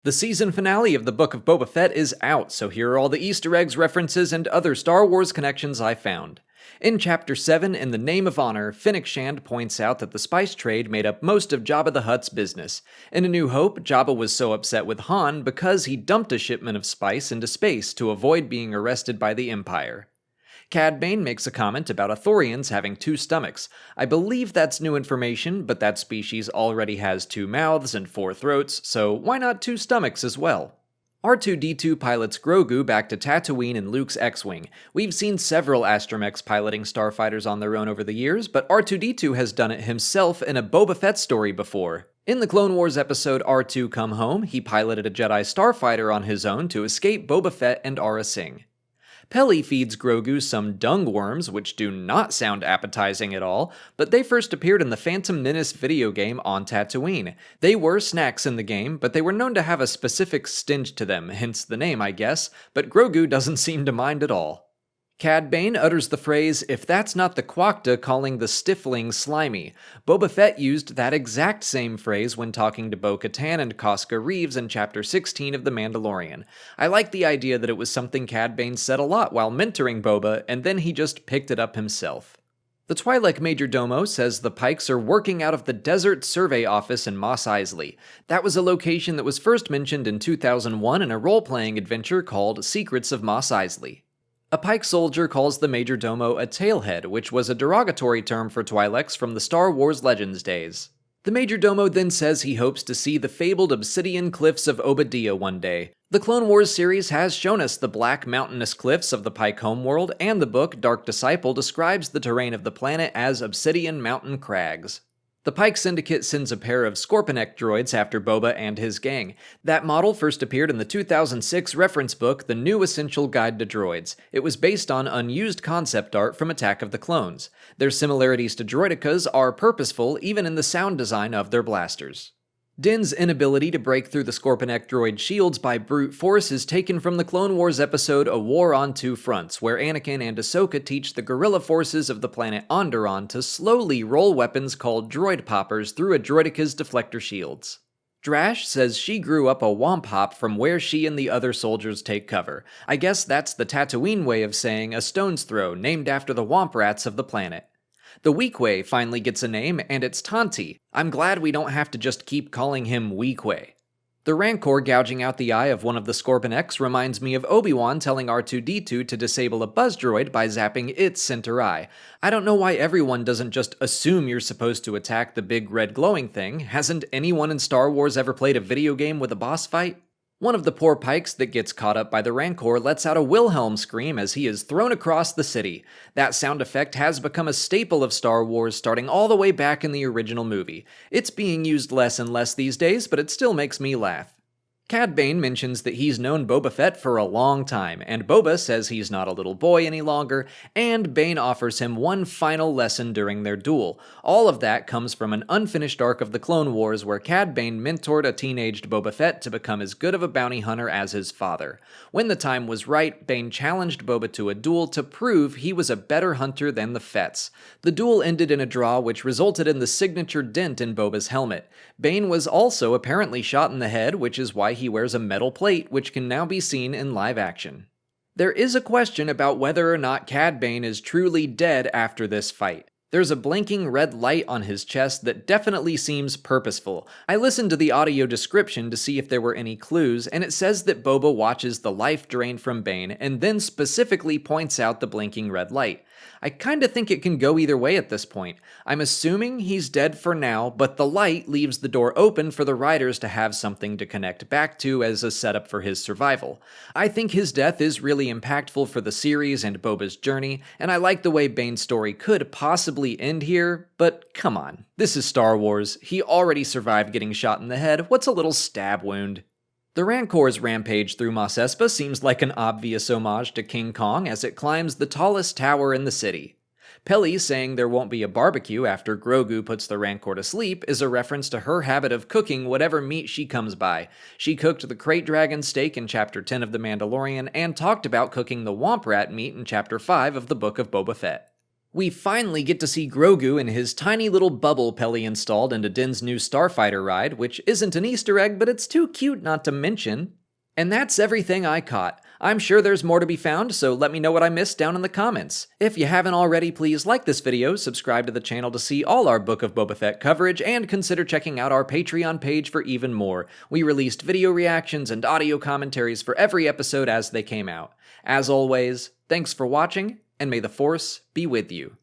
The season finale of the Book of Boba Fett is out, so here are all the Easter eggs, references, and other Star Wars connections I found. In Chapter 7, In the Name of Honor, Fennec Shand points out that the spice trade made up most of Jabba the Hutt's business. In A New Hope, Jabba was so upset with Han because he dumped a shipment of spice into space to avoid being arrested by the Empire. Cad Bane makes a comment about Ithorians having two stomachs. I believe that's new information, but that species already has two mouths and four throats, so why not two stomachs as well? R2-D2 pilots Grogu back to Tatooine in Luke's X-Wing. We've seen several astromechs piloting starfighters on their own over the years, but R2-D2 has done it himself in a Boba Fett story before. In the Clone Wars episode R2 Come Home, he piloted a Jedi starfighter on his own to escape Boba Fett and Aurra Sing. Peli feeds Grogu some dung worms, which do not sound appetizing at all, but they first appeared in the Phantom Menace video game on Tatooine. They were snacks in the game, but they were known to have a specific stench to them, hence the name, I guess, but Grogu doesn't seem to mind at all. Cad Bane utters the phrase, "If that's not the Quokta calling the Stifling slimy." Boba Fett used that exact same phrase when talking to Bo-Katan and Koska Reeves in Chapter 16 of The Mandalorian. I like the idea that it was something Cad Bane said a lot while mentoring Boba, and then he just picked it up himself. The Twi'lek Majordomo says the Pikes are working out of the Desert Survey Office in Mos Eisley. That was a location that was first mentioned in 2001 in a role-playing adventure called Secrets of Mos Eisley. A Pike soldier calls the Majordomo a tailhead, which was a derogatory term for Twi'leks from the Star Wars Legends days. The Majordomo then says he hopes to see the fabled Obsidian cliffs of Obadiah one day. The Clone Wars series has shown us the black mountainous cliffs of the Pike homeworld, and the book Dark Disciple describes the terrain of the planet as Obsidian Mountain Crags. The Pike Syndicate sends a pair of Scorpinek droids after Boba and his gang. That model first appeared in the 2006 reference book The New Essential Guide to Droids. It was based on unused concept art from Attack of the Clones. Their similarities to droidicas are purposeful even in the sound design of their blasters. Din's inability to break through the Scorpinek droid shields by brute force is taken from the Clone Wars episode A War on Two Fronts, where Anakin and Ahsoka teach the guerrilla forces of the planet Onderon to slowly roll weapons called droid poppers through a droidica's deflector shields. Drash says she grew up a womp hop from where she and the other soldiers take cover. I guess that's the Tatooine way of saying a stone's throw, named after the womp rats of the planet. The Weequay finally gets a name, and it's Tanti. I'm glad we don't have to just keep calling him Weequay. The Rancor gouging out the eye of one of the Scorponeks reminds me of Obi-Wan telling R2-D2 to disable a buzz droid by zapping its center eye. I don't know why everyone doesn't just assume you're supposed to attack the big red glowing thing. Hasn't anyone in Star Wars ever played a video game with a boss fight? One of the poor Pikes that gets caught up by the Rancor lets out a Wilhelm scream as he is thrown across the city. That sound effect has become a staple of Star Wars starting all the way back in the original movie. It's being used less and less these days, but it still makes me laugh. Cad Bane mentions that he's known Boba Fett for a long time, and Boba says he's not a little boy any longer, and Bane offers him one final lesson during their duel. All of that comes from an unfinished arc of the Clone Wars where Cad Bane mentored a teenaged Boba Fett to become as good of a bounty hunter as his father. When the time was right, Bane challenged Boba to a duel to prove he was a better hunter than the Fetts. The duel ended in a draw which resulted in the signature dent in Boba's helmet. Bane was also apparently shot in the head, which is why he wears a metal plate, which can now be seen in live action. There is a question about whether or not Cad Bane is truly dead after this fight. There's a blinking red light on his chest that definitely seems purposeful. I listened to the audio description to see if there were any clues, and it says that Boba watches the life drain from Bane and then specifically points out the blinking red light. I kinda think it can go either way at this point. I'm assuming he's dead for now, but the light leaves the door open for the writers to have something to connect back to as a setup for his survival. I think his death is really impactful for the series and Boba's journey, and I like the way Bane's story could possibly end here, but come on, this is Star Wars. He already survived getting shot in the head. What's a little stab wound? The Rancor's rampage through Mos Espa seems like an obvious homage to King Kong as it climbs the tallest tower in the city. Peli saying there won't be a barbecue after Grogu puts the Rancor to sleep is a reference to her habit of cooking whatever meat she comes by. She cooked the Krayt Dragon steak in Chapter 10 of The Mandalorian and talked about cooking the Womp Rat meat in Chapter 5 of the Book of Boba Fett. We finally get to see Grogu in his tiny little bubble Pelly installed into Din's new Starfighter ride, which isn't an Easter egg, but it's too cute not to mention. And that's everything I caught. I'm sure there's more to be found, so let me know what I missed down in the comments. If you haven't already, please like this video, subscribe to the channel to see all our Book of Boba Fett coverage, and consider checking out our Patreon page for even more. We released video reactions and audio commentaries for every episode as they came out. As always, thanks for watching, and may the Force be with you.